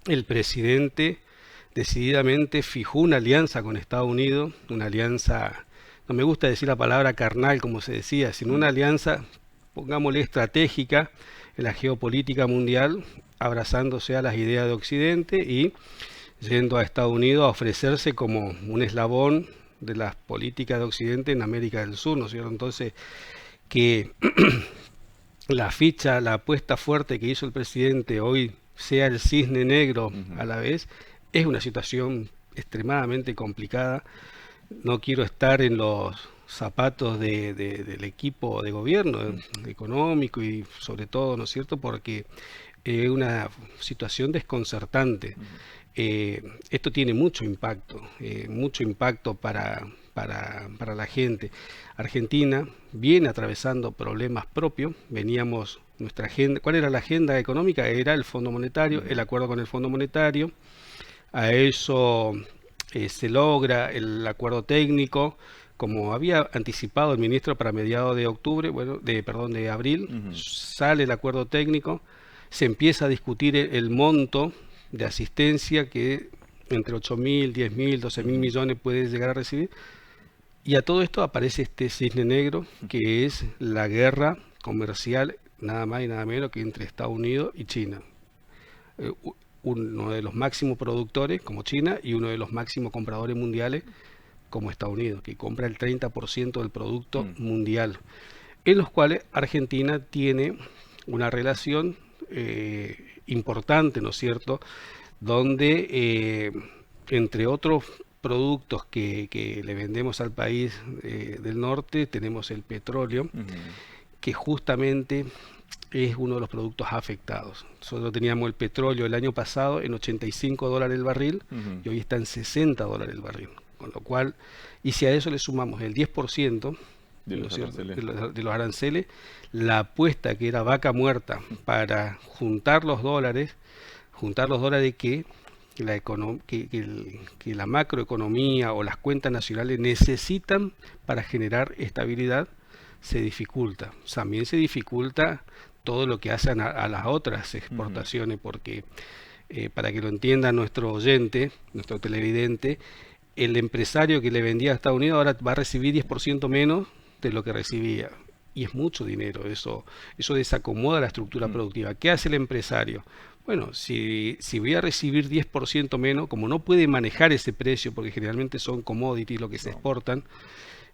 el presidente decididamente fijó una alianza con Estados Unidos, una alianza, no me gusta decir la palabra carnal como se decía, sino una alianza, pongámosle estratégica en la geopolítica mundial, abrazándose a las ideas de Occidente y yendo a Estados Unidos a ofrecerse como un eslabón de las políticas de Occidente en América del Sur, ¿no es cierto? Entonces, que la ficha, la apuesta fuerte que hizo el presidente hoy sea el cisne negro a Ujú. la vez, es una situación extremadamente complicada. No quiero estar en los zapatos del equipo de gobierno económico y sobre todo, ¿no es cierto?, porque es una situación desconcertante. Ujú. Esto tiene mucho impacto para la gente. Argentina viene atravesando problemas propios, veníamos, nuestra agenda, ¿cuál era la agenda económica? Era el Fondo Monetario, el Ujú. acuerdo con el Fondo Monetario, a eso se logra el acuerdo técnico, como había anticipado el ministro para mediados de octubre, bueno, perdón, de abril, Ujú. sale el acuerdo técnico, se empieza a discutir el monto de asistencia que entre 8.000, 10.000, 12.000 Ujú. millones puede llegar a recibir. Y a todo esto aparece este cisne negro, que es la guerra comercial, nada más y nada menos que entre Estados Unidos y China. Eh, Uno de los máximos productores, como China, y uno de los máximos compradores mundiales, como Estados Unidos, que compra el 30% del producto Mm. mundial, en los cuales Argentina tiene una relación importante, ¿no es cierto?, donde, entre otros productos que le vendemos al país del norte, tenemos el petróleo, Ujú. que justamente es uno de los productos afectados. Nosotros teníamos el petróleo el año pasado en $85 el barril Ujú. y hoy está en $60 el barril. Con lo cual, y si a eso le sumamos el 10%, De ¿no los es cierto?, aranceles. de los aranceles, la apuesta que era vaca muerta para juntar los dólares que la macroeconomía o las cuentas nacionales necesitan para generar estabilidad, se dificulta. También se dificulta todo lo que hacen a las otras Ujú. exportaciones, porque para que lo entienda nuestro oyente, nuestro televidente, el empresario que le vendía a Estados Unidos ahora va a recibir 10% menos de lo que recibía. Y es mucho dinero, eso desacomoda la estructura Mm. productiva. ¿Qué hace el empresario? Bueno, si voy a recibir 10% menos, como no puede manejar ese precio, porque generalmente son commodities lo que se No. exportan,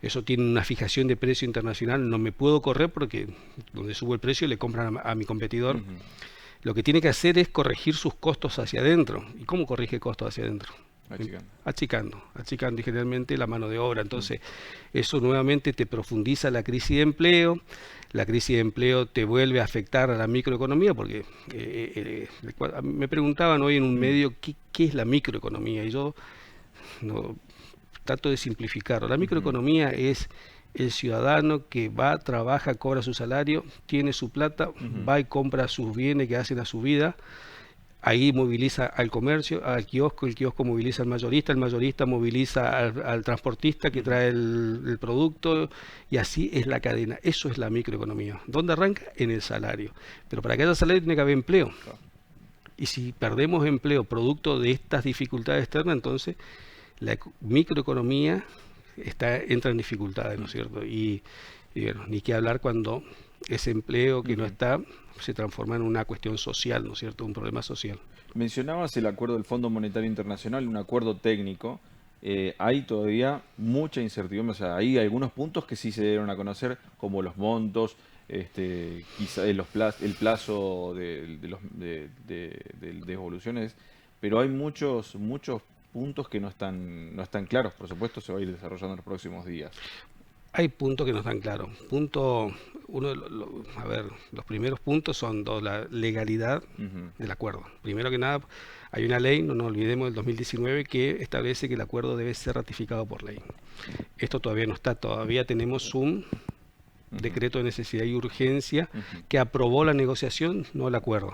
eso tiene una fijación de precio internacional, no me puedo correr porque donde subo el precio le compran a mi competidor. Ujú. Lo que tiene que hacer es corregir sus costos hacia adentro. ¿Y cómo corrige costos hacia adentro? Achicando. Achicando y generalmente la mano de obra. Mm. Entonces, eso nuevamente te profundiza la crisis de empleo. La crisis de empleo te vuelve a afectar a la microeconomía, porque me preguntaban hoy en un Mm. medio qué es la microeconomía, y yo no, trato de simplificarlo. La Ujú. microeconomía es el ciudadano que va, trabaja, cobra su salario, tiene su plata, Ujú. va y compra sus bienes que hacen a su vida. Ahí moviliza al comercio, al kiosco, el kiosco moviliza al mayorista, el mayorista moviliza al transportista que Ujú. trae el producto, y así es la cadena. Eso es la microeconomía. ¿Dónde arranca? En el salario. Pero para que haya salario tiene que haber empleo. Claro. Y si perdemos empleo producto de estas dificultades externas, entonces la microeconomía entra en dificultades, ¿no Mm. es cierto? Y bueno, ni qué hablar cuando ese empleo que no Ujú. está se transforma en una cuestión social, ¿no es cierto? Un problema social. Mencionabas el acuerdo del Fondo Monetario Internacional, un acuerdo técnico. Hay todavía mucha incertidumbre, o sea, hay algunos puntos que sí se dieron a conocer, como los montos, quizá el plazo de devoluciones, pero hay muchos puntos que no están claros. Por supuesto, se va a ir desarrollando en los próximos días. Hay puntos que no están claros. Uno a ver, los primeros puntos son dos, la legalidad Ujú. del acuerdo. Primero que nada, hay una ley, no nos olvidemos, del 2019, que establece que el acuerdo debe ser ratificado por ley. Esto todavía no está, todavía tenemos un Ujú. decreto de necesidad y urgencia Ujú. que aprobó la negociación, no el acuerdo.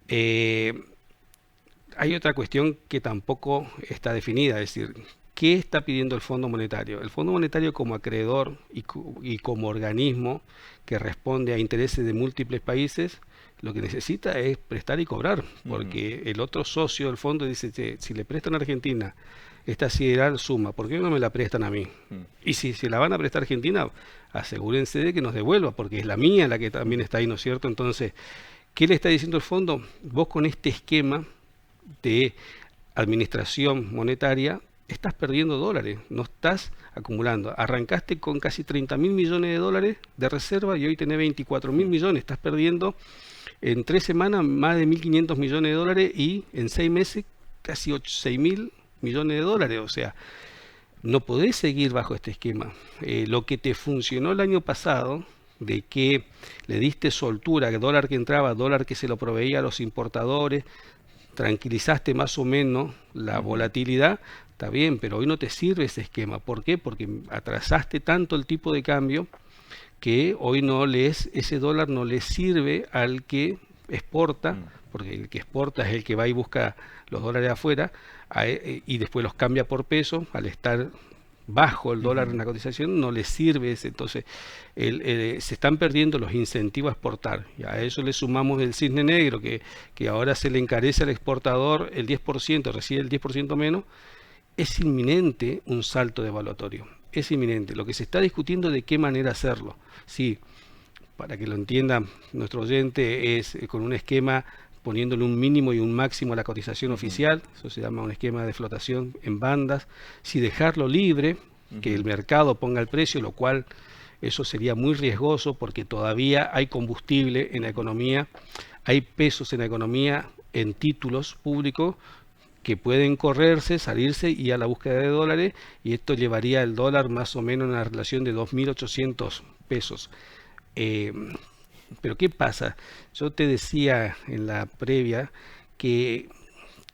Eh, Hay otra cuestión que tampoco está definida, es decir, ¿qué está pidiendo el Fondo Monetario? El Fondo Monetario como acreedor y como organismo que responde a intereses de múltiples países, lo que necesita es prestar y cobrar, porque el otro socio del fondo dice, "Che, si le prestan a Argentina esta sideral suma, ¿por qué no me la prestan a mí? Y si se la van a prestar a Argentina, asegúrense de que nos devuelva, porque es la mía la que también está ahí, ¿no es cierto?". Entonces, ¿qué le está diciendo el fondo? Vos con este esquema de administración monetaria estás perdiendo dólares, no estás acumulando. Arrancaste con casi 30.000 millones de dólares de reserva y hoy tenés 24.000 millones, estás perdiendo en 3 semanas más de 1.500 millones de dólares y en 6 meses casi 6.000 millones de dólares. O sea, no podés seguir bajo este esquema. Lo que te funcionó el año pasado, de que le diste soltura, que dólar que entraba, dólar que se lo proveía a los importadores, tranquilizaste más o menos la volatilidad, está bien, pero hoy no te sirve ese esquema. ¿Por qué? Porque atrasaste tanto el tipo de cambio que hoy ese dólar no le sirve al que exporta, porque el que exporta es el que va y busca los dólares afuera y después los cambia por peso. Al estar bajo el dólar en la cotización no le sirve ese. Entonces se están perdiendo los incentivos a exportar, y a eso le sumamos el cisne negro, que ahora se le encarece al exportador el 10%, recibe el 10% menos. Es inminente un salto devaluatorio, es inminente. Lo que se está discutiendo es de qué manera hacerlo. Sí, para que lo entienda nuestro oyente, es con un esquema poniéndole un mínimo y un máximo a la cotización oficial, eso se llama un esquema de flotación en bandas. Si dejarlo libre, que el mercado ponga el precio, lo cual eso sería muy riesgoso porque todavía hay combustible en la economía, hay pesos en la economía, en títulos públicos que pueden correrse, salirse y a la búsqueda de dólares, y esto llevaría el dólar más o menos en una relación de 2.800 pesos. Pero ¿qué pasa? Yo te decía en la previa que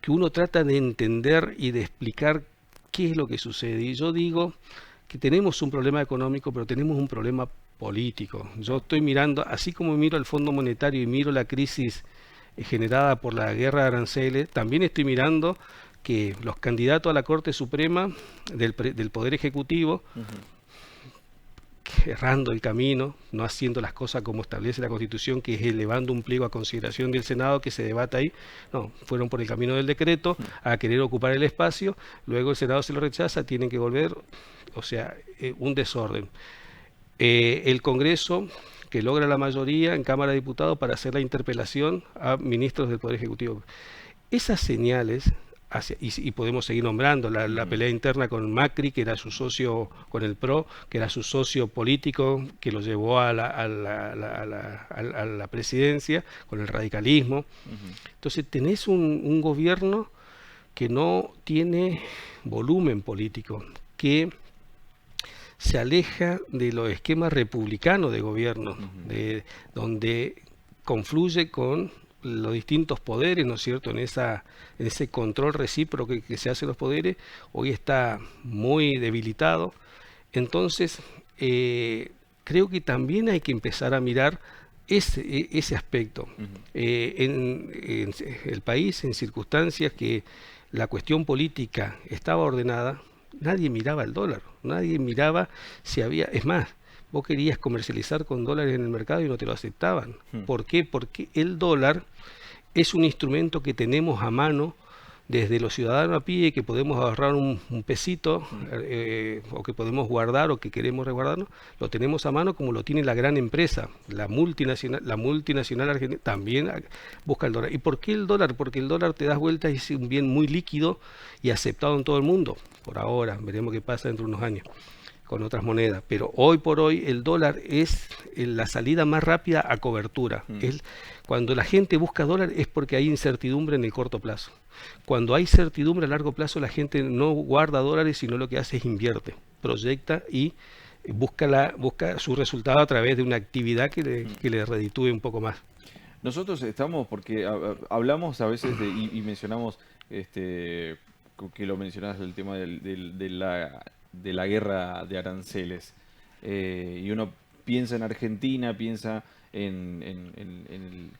uno trata de entender y de explicar qué es lo que sucede. Y yo digo que tenemos un problema económico, pero tenemos un problema político. Yo estoy mirando, así como miro el Fondo Monetario y miro la crisis generada por la guerra de aranceles, también estoy mirando que los candidatos a la Corte Suprema del Poder Ejecutivo, errando el camino, no haciendo las cosas como establece la Constitución, que es elevando un pliego a consideración del Senado que se debata ahí. No, fueron por el camino del decreto a querer ocupar el espacio, luego el Senado se lo rechaza, tienen que volver, o sea, un desorden. El Congreso, que logra la mayoría en Cámara de Diputados para hacer la interpelación a ministros del Poder Ejecutivo. Esas señales, y podemos seguir nombrando la pelea interna con Macri, que era su socio con el PRO, que era su socio político, que lo llevó a la presidencia, con el radicalismo. Entonces tenés un gobierno que no tiene volumen político, que se aleja de los esquemas republicanos de gobierno, donde confluye con los distintos poderes, ¿no es cierto?, en ese control recíproco que se hace los poderes. Hoy está muy debilitado. Entonces, creo que también hay que empezar a mirar ese aspecto. En el país, en circunstancias que la cuestión política estaba ordenada, nadie miraba el dólar, nadie miraba si había, es más, vos querías comercializar con dólares en el mercado y no te lo aceptaban. ¿Por qué? Porque el dólar es un instrumento que tenemos a mano desde los ciudadanos a pie, que podemos ahorrar un pesito o que podemos guardar o que queremos resguardarnos, lo tenemos a mano como lo tiene la gran empresa, la multinacional argentina, también busca el dólar. ¿Y por qué el dólar? Porque el dólar, te das vuelta, es un bien muy líquido y aceptado en todo el mundo, por ahora, veremos qué pasa dentro de unos años con otras monedas, pero hoy por hoy el dólar es la salida más rápida a cobertura. Cuando la gente busca dólar es porque hay incertidumbre en el corto plazo. Cuando hay certidumbre a largo plazo, la gente no guarda dólares, sino lo que hace es invierte, proyecta y busca su resultado a través de una actividad que le reditúe un poco más. Nosotros estamos, porque hablamos a veces y mencionamos, que lo mencionás, el tema de la guerra de aranceles. Y uno piensa en Argentina, piensa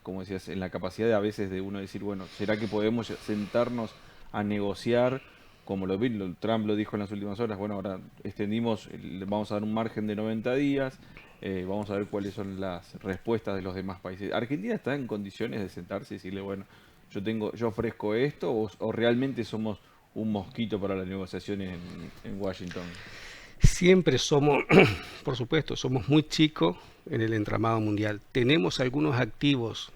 como decías, en la capacidad a veces de uno decir, bueno, ¿será que podemos sentarnos a negociar? Como Trump lo dijo en las últimas horas, bueno, ahora vamos a dar un margen de 90 días, Vamos a ver cuáles son las respuestas de los demás países. ¿Argentina está en condiciones de sentarse y decirle, bueno, yo ofrezco esto o realmente somos un mosquito para las negociaciones en Washington? Siempre somos, por supuesto, somos muy chicos en el entramado mundial. Tenemos algunos activos,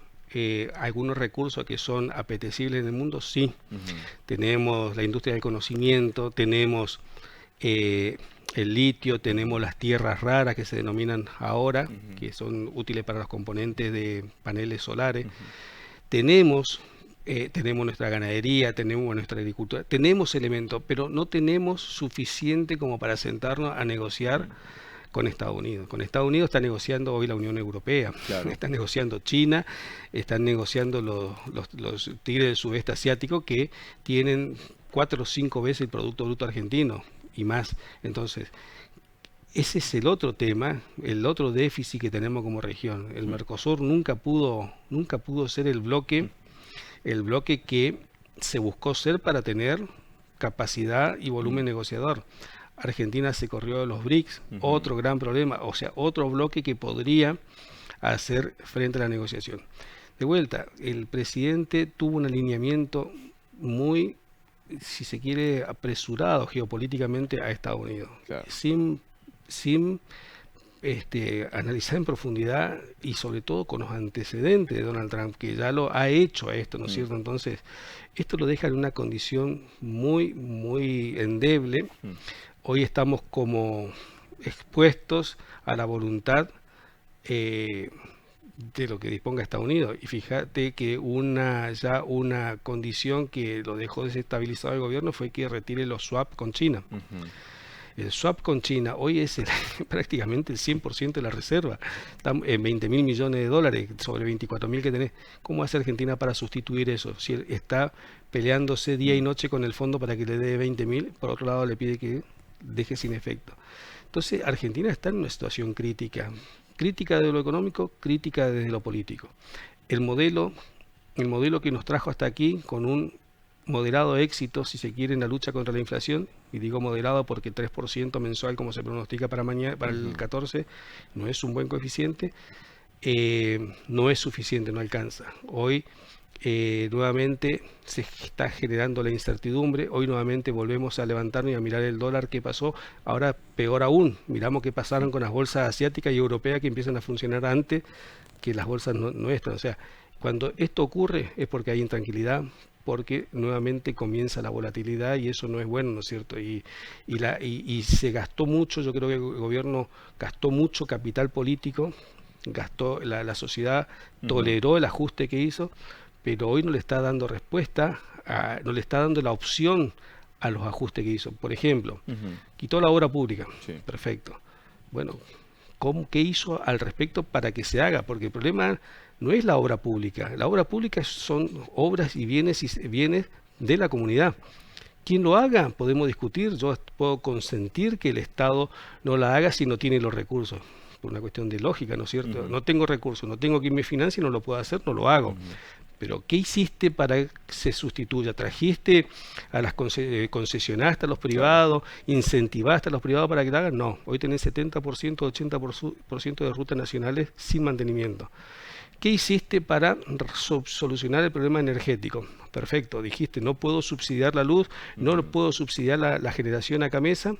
algunos recursos que son apetecibles en el mundo, sí. Ujú, Tenemos la industria del conocimiento, tenemos el litio, tenemos las tierras raras que se denominan ahora, ujú, que son útiles para los componentes de paneles solares. ujú. Tenemos nuestra ganadería, tenemos nuestra agricultura, tenemos elementos, pero no tenemos suficiente como para sentarnos a negociar Mm, con Estados Unidos. Con Estados Unidos está negociando hoy la Unión Europea, claro. está negociando China, están negociando los tigres del sudeste asiático que tienen 4 o 5 veces el Producto Bruto argentino y más. Entonces, ese es el otro tema, el otro déficit que tenemos como región. El Mm, Mercosur nunca pudo ser el bloque que se buscó ser para tener capacidad y mm, volumen negociador. Argentina se corrió de los BRICS, ujú, otro gran problema, o sea, otro bloque que podría hacer frente a la negociación. De vuelta, el presidente tuvo un alineamiento muy, si se quiere, apresurado geopolíticamente a Estados Unidos, claro. sin analizar en profundidad y sobre todo con los antecedentes de Donald Trump, que ya lo ha hecho a esto, ¿no es Mm, cierto? Entonces, esto lo deja en una condición muy, muy endeble. mm, Hoy estamos como expuestos a la voluntad eh, de lo que disponga Estados Unidos. Y fíjate que una condición que lo dejó desestabilizado el gobierno fue que retire los swap con China. ujú, El swap con China hoy es prácticamente el 100% de la reserva. Estamos en 20.000 millones de dólares sobre 24.000 que tenés. ¿Cómo hace Argentina para sustituir eso? Si él está peleándose día y mm, noche con el fondo para que le dé 20.000, por otro lado le pide que deje sin efecto. Entonces Argentina está en una situación crítica. Crítica desde lo económico, crítica desde lo político. El modelo, el modelo que nos trajo hasta aquí con un moderado éxito, si se quiere, en la lucha contra la inflación, y digo moderado porque 3% mensual, como se pronostica para mañana, para el ujú, 14, no es un buen coeficiente, no es suficiente, no alcanza. Hoy nuevamente se está generando la incertidumbre, hoy nuevamente volvemos a levantarnos y a mirar el dólar, qué pasó, ahora peor aún, miramos qué pasaron con las bolsas asiáticas y europeas que empiezan a funcionar antes que las bolsas nuestras. O sea, cuando esto ocurre es porque hay intranquilidad, porque nuevamente comienza la volatilidad y eso no es bueno, ¿no es cierto? Y se gastó mucho, yo creo que el gobierno gastó mucho capital político, gastó la sociedad, ujú, toleró el ajuste que hizo, pero hoy no le está dando respuesta, no le está dando la opción a los ajustes que hizo. Por ejemplo, ujú, quitó la obra pública, sí. perfecto. Bueno, qué hizo al respecto para que se haga, porque el problema no es la obra pública. La obra pública son obras y bienes de la comunidad. Quien lo haga, podemos discutir, yo puedo consentir que el Estado no la haga si no tiene los recursos, por una cuestión de lógica, ¿no es cierto? Ujú, No tengo recursos, no tengo quien me financie, no lo puedo hacer, no lo hago. ujú, Pero ¿qué hiciste para que se sustituya? ¿Trajiste a las concesionaste a los claro. privados? ¿Incentivaste a los privados para que lo hagan? No, hoy tenés 70%, 80% de rutas nacionales sin mantenimiento. ¿Qué hiciste para solucionar el problema energético? Perfecto, dijiste, no puedo subsidiar la luz, no Ujú, puedo subsidiar la generación a Camesa,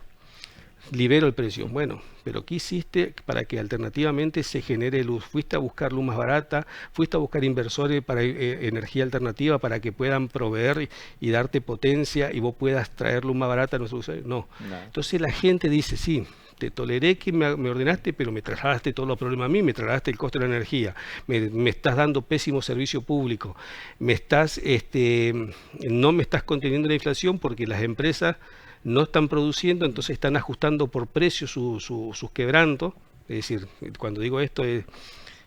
libero el precio. ujú, Bueno, pero ¿qué hiciste para que alternativamente se genere luz? ¿Fuiste a buscar luz más barata? ¿Fuiste a buscar inversores para energía alternativa para que puedan proveer y darte potencia y vos puedas traer luz más barata a nuestros usuarios? No. nada. Entonces la gente dice, sí, te toleré que me ordenaste, pero me trasladaste todos los problemas a mí, me trasladaste el costo de la energía, me estás dando pésimo servicio público, no me estás conteniendo la inflación porque las empresas no están produciendo, entonces están ajustando por precio sus quebrantos. Es decir, cuando digo esto,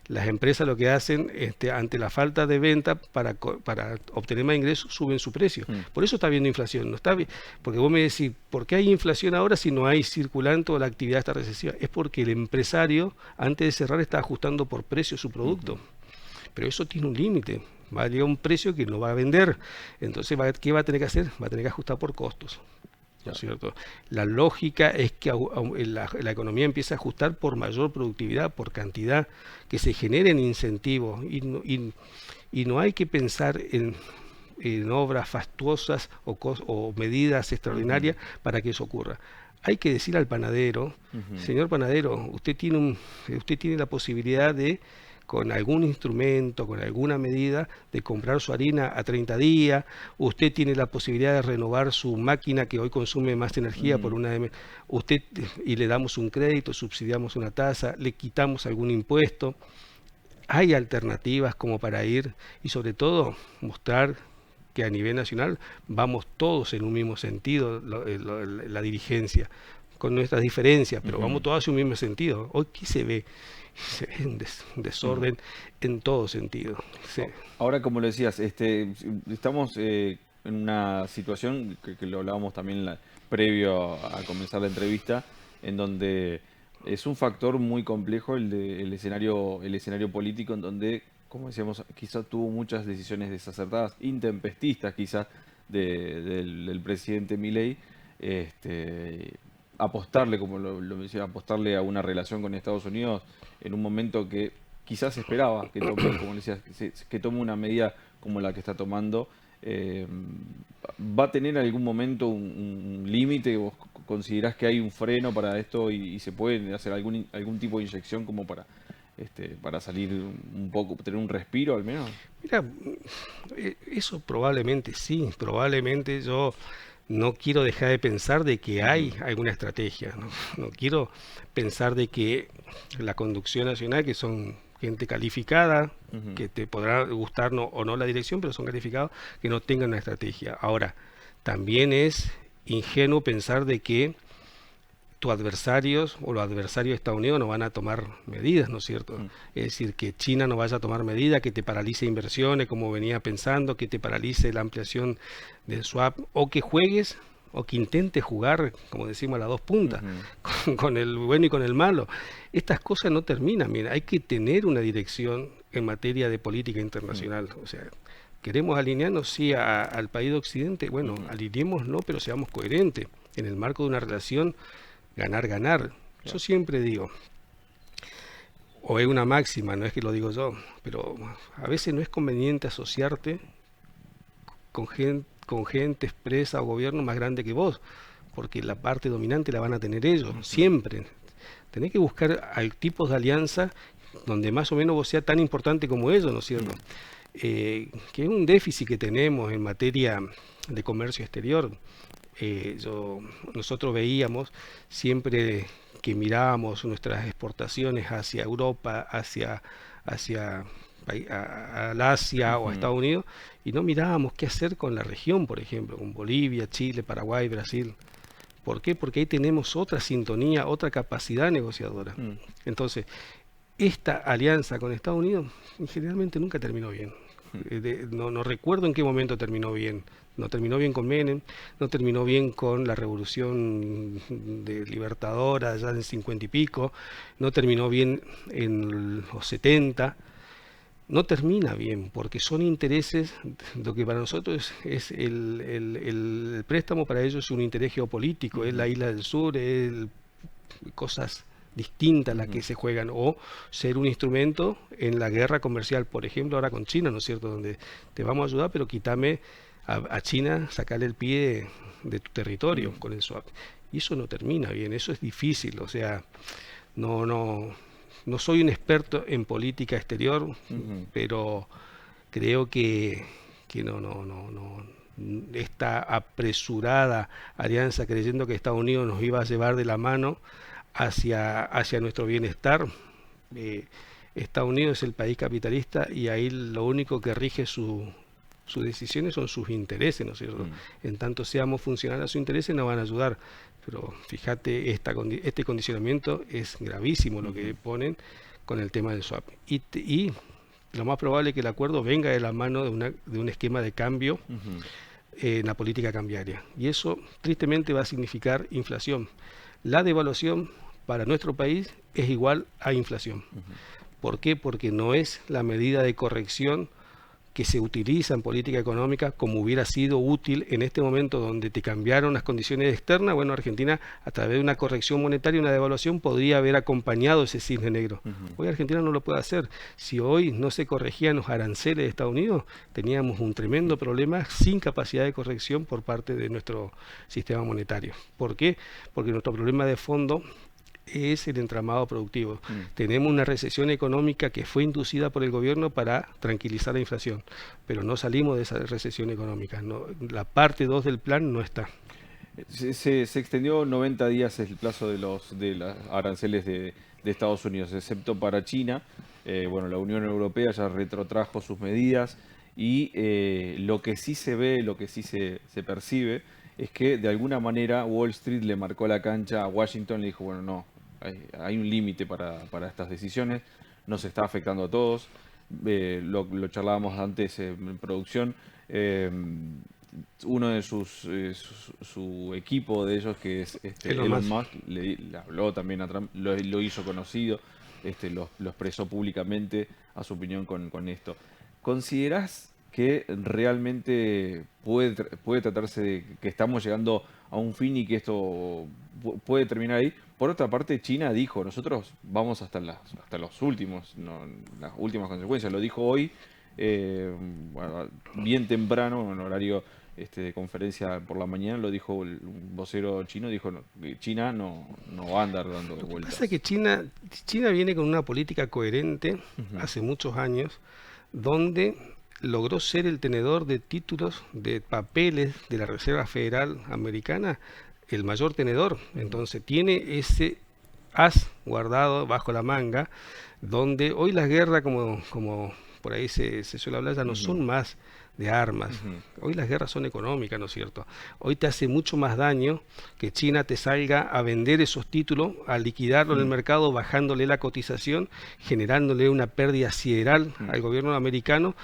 las empresas lo que hacen ante la falta de venta para obtener más ingresos, suben su precio. Mm, Por eso está habiendo inflación. No está, porque vos me decís, ¿por qué hay inflación ahora si no hay circulante o la actividad está recesiva? Es porque el empresario, antes de cerrar, está ajustando por precio su ujú. producto. Pero eso tiene un límite. Va a llegar a un precio que no va a vender. Entonces, ¿qué va a tener que hacer? Va a tener que ajustar por costos. ¿no es cierto? La lógica es que la economía empiece a ajustar por mayor productividad, por cantidad, que se generen incentivos y no hay que pensar en obras fastuosas o medidas extraordinarias para que eso ocurra. Hay que decir al panadero, señor panadero, usted tiene la posibilidad de, con algún instrumento, con alguna medida, de comprar su harina a 30 días, usted tiene la posibilidad de renovar su máquina que hoy consume más energía por usted, y le damos un crédito, subsidiamos una tasa, le quitamos algún impuesto. Hay alternativas como para ir y sobre todo mostrar que a nivel nacional vamos todos en un mismo sentido, la dirigencia, con nuestras diferencias, pero vamos todos en un mismo sentido. Hoy, ¿qué se ve? Se ve un desorden en todo sentido. Sí. Ahora, como lo decías, estamos en una situación que lo hablábamos también previo a comenzar la entrevista, en donde es un factor muy complejo el escenario político, en donde, como decíamos, quizás tuvo muchas decisiones desacertadas, intempestistas quizás del presidente Milei, apostarle, como lo decía, apostarle a una relación con Estados Unidos en un momento que quizás esperaba que tome, como decías, que tome una medida como la que está tomando. ¿Va a tener algún momento un límite? ¿Vos considerás que hay un freno para esto y se puede hacer algún tipo de inyección como para salir un poco, tener un respiro al menos? Mira, eso probablemente sí, probablemente yo no quiero dejar de pensar de que hay alguna estrategia, no quiero pensar de que la conducción nacional, que son gente calificada, que te podrá gustar o no la dirección, pero son calificados, que no tengan una estrategia. Ahora, también es ingenuo pensar de que tus adversarios o los adversarios de Estados Unidos no van a tomar medidas, ¿no es cierto? Es decir, que China no vaya a tomar medidas, que te paralice inversiones, como venía pensando, que te paralice la ampliación del swap, o que juegues, o que intentes jugar, como decimos, a las dos puntas, con el bueno y con el malo. Estas cosas no terminan, mira, hay que tener una dirección en materia de política internacional, o sea, queremos alinearnos, sí, al país de Occidente, bueno, alineémoslo, pero seamos coherentes en el marco de una relación ganar, ganar. Yo siempre digo, o es una máxima, no es que lo digo yo, pero a veces no es conveniente asociarte con gente expresa o gobierno más grande que vos, porque la parte dominante la van a tener ellos, siempre. Tenés que buscar tipos de alianza donde más o menos vos sea tan importante como ellos, ¿no es cierto? Que es un déficit que tenemos en materia de comercio exterior. Nosotros veíamos siempre que mirábamos nuestras exportaciones hacia Europa, hacia al Asia o a Estados Unidos, y no mirábamos qué hacer con la región, por ejemplo, con Bolivia, Chile, Paraguay, Brasil. ¿Por qué? Porque ahí tenemos otra sintonía, otra capacidad negociadora. Entonces, esta alianza con Estados Unidos generalmente nunca terminó bien. No recuerdo en qué momento terminó bien. No terminó bien con Menem, no terminó bien con la revolución de Libertadora ya en 50 y pico, no terminó bien en los 70. No termina bien, porque son intereses, lo que para nosotros es el préstamo, para ellos es un interés geopolítico, es la isla del sur, es cosas distintas las que se juegan, o ser un instrumento en la guerra comercial, por ejemplo, ahora con China, ¿no es cierto?, donde te vamos a ayudar, pero quítame a China, sacarle el pie de tu territorio con el swap. Y eso no termina bien, eso es difícil, o sea, no soy un experto en política exterior, pero creo que esta apresurada alianza, creyendo que Estados Unidos nos iba a llevar de la mano hacia nuestro bienestar. Estados Unidos es el país capitalista y ahí lo único que rige sus decisiones son sus intereses, ¿no es cierto? En tanto seamos funcionales a sus intereses, nos van a ayudar. Pero fíjate, este condicionamiento es gravísimo lo que ponen con el tema del swap. Y lo más probable es que el acuerdo venga de la mano de un esquema de cambio en la política cambiaria. Y eso tristemente va a significar inflación. La devaluación para nuestro país es igual a inflación. ¿Por qué? Porque no es la medida de corrección que se utiliza en política económica como hubiera sido útil en este momento donde te cambiaron las condiciones externas. Bueno, Argentina a través de una corrección monetaria, una devaluación, podría haber acompañado ese cisne negro. Hoy Argentina no lo puede hacer. Si hoy no se corregían los aranceles de Estados Unidos, teníamos un tremendo problema sin capacidad de corrección por parte de nuestro sistema monetario. ¿Por qué? Porque nuestro problema de fondo es el entramado productivo. Tenemos una recesión económica que fue inducida por el gobierno para tranquilizar la inflación, pero no salimos de esa recesión económica. No, la parte 2 del plan no está. Se extendió 90 días el plazo de los aranceles de Estados Unidos, excepto para China. Bueno, la Unión Europea ya retrotrajo sus medidas y lo que sí se ve, lo que sí se percibe, es que de alguna manera Wall Street le marcó la cancha a Washington, le dijo, bueno, no, hay un límite para estas decisiones, nos está afectando a todos. Lo charlábamos antes en producción. Uno de su equipo de ellos, que es Elon Musk, le habló también a Trump, lo hizo conocido, lo expresó públicamente a su opinión con esto. ¿Considerás que realmente puede tratarse de que estamos llegando a un fin y que esto puede terminar ahí? Por otra parte, China dijo, nosotros vamos hasta los últimos, las últimas consecuencias. Lo dijo hoy, bueno, bien temprano, en horario de conferencia por la mañana, lo dijo un vocero chino, dijo que China no va a andar dando vueltas. Lo que pasa es que China viene con una política coherente hace muchos años, donde logró ser el tenedor de títulos, de papeles de la Reserva Federal Americana, el mayor tenedor. Entonces tiene ese as guardado bajo la manga, donde hoy las guerras, como por ahí se suele hablar, ya no son más de armas. Hoy las guerras son económicas, ¿no es cierto? Hoy te hace mucho más daño que China te salga a vender esos títulos, a liquidarlo en el mercado, bajándole la cotización, generándole una pérdida sideral al gobierno americano,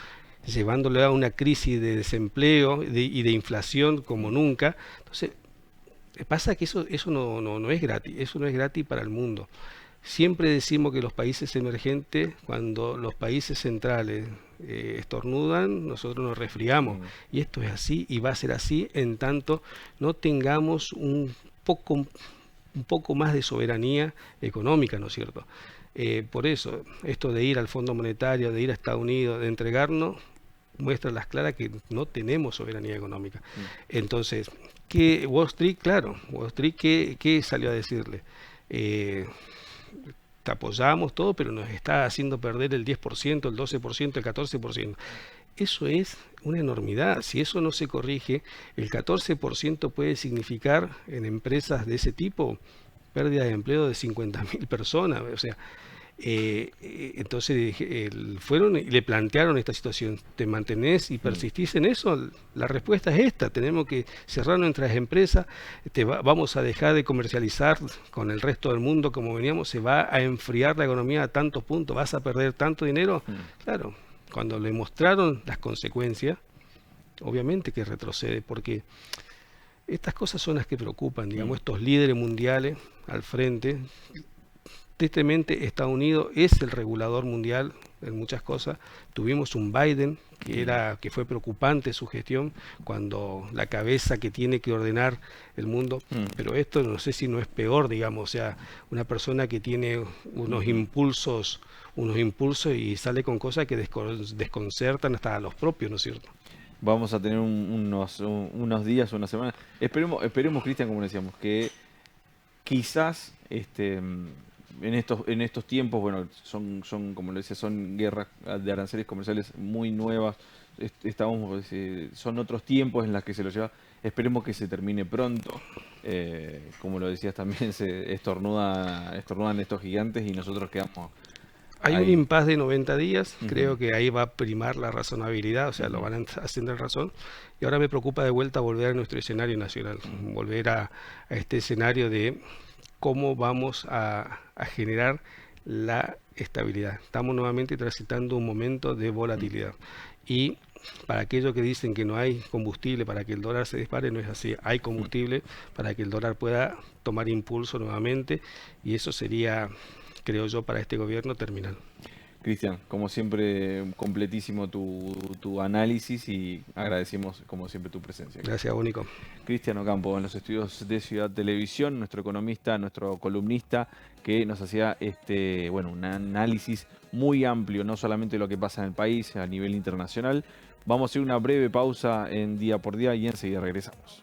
llevándole a una crisis de desempleo y de inflación como nunca. Entonces, pasa que eso no es gratis, eso no es gratis para el mundo. Siempre decimos que los países emergentes, cuando los países centrales estornudan, nosotros nos resfriamos. Y esto es así y va a ser así en tanto no tengamos un poco más de soberanía económica, ¿no es cierto? Por eso, esto de ir al Fondo Monetario, de ir a Estados Unidos, de entregarnos, muestra las claras que no tenemos soberanía económica. Entonces, que Wall Street, claro, Wall Street, ¿qué salió a decirle? Te apoyamos todo, pero nos está haciendo perder el 10%, el 12%, el 14%. Eso es una enormidad. Si eso no se corrige, el 14% puede significar en empresas de ese tipo pérdida de empleo de 50.000 personas. O sea, entonces fueron y le plantearon esta situación. ¿Te mantenés y persistís en eso? La respuesta es esta: tenemos que cerrar nuestras empresas, vamos a dejar de comercializar con el resto del mundo como veníamos, se va a enfriar la economía a tantos puntos, vas a perder tanto dinero. Claro, cuando le mostraron las consecuencias, obviamente que retrocede, porque estas cosas son las que preocupan, digamos, estos líderes mundiales al frente. Tristemente, Estados Unidos es el regulador mundial en muchas cosas. Tuvimos un Biden que fue preocupante su gestión, cuando la cabeza que tiene que ordenar el mundo. Pero esto no sé si no es peor, digamos, o sea, una persona que tiene unos impulsos y sale con cosas que desconcertan hasta a los propios, ¿no es cierto? Vamos a tener unos días, una semana. Esperemos, Cristian, como decíamos, que quizás en estos tiempos, bueno, son como lo decía, son guerras de aranceles comerciales muy nuevas. Son otros tiempos en los que se lo lleva. Esperemos que se termine pronto. Como lo decías también, se estornudan estos gigantes y nosotros quedamos. Hay un impasse de 90 días, creo que ahí va a primar la razonabilidad, o sea, lo van a hacer de razón. Y ahora me preocupa de vuelta volver a nuestro escenario nacional, volver a este escenario de cómo vamos a generar la estabilidad. Estamos nuevamente transitando un momento de volatilidad. Y para aquellos que dicen que no hay combustible para que el dólar se dispare, no es así. Hay combustible para que el dólar pueda tomar impulso nuevamente, y eso sería, creo yo, para este gobierno terminal. Cristian, como siempre, completísimo tu análisis y agradecemos como siempre tu presencia. Gracias, Único. Cristian Ocampo, en los estudios de Ciudad Televisión, nuestro economista, nuestro columnista, que nos hacía un análisis muy amplio, no solamente de lo que pasa en el país, a nivel internacional. Vamos a hacer una breve pausa en Día por Día y enseguida regresamos.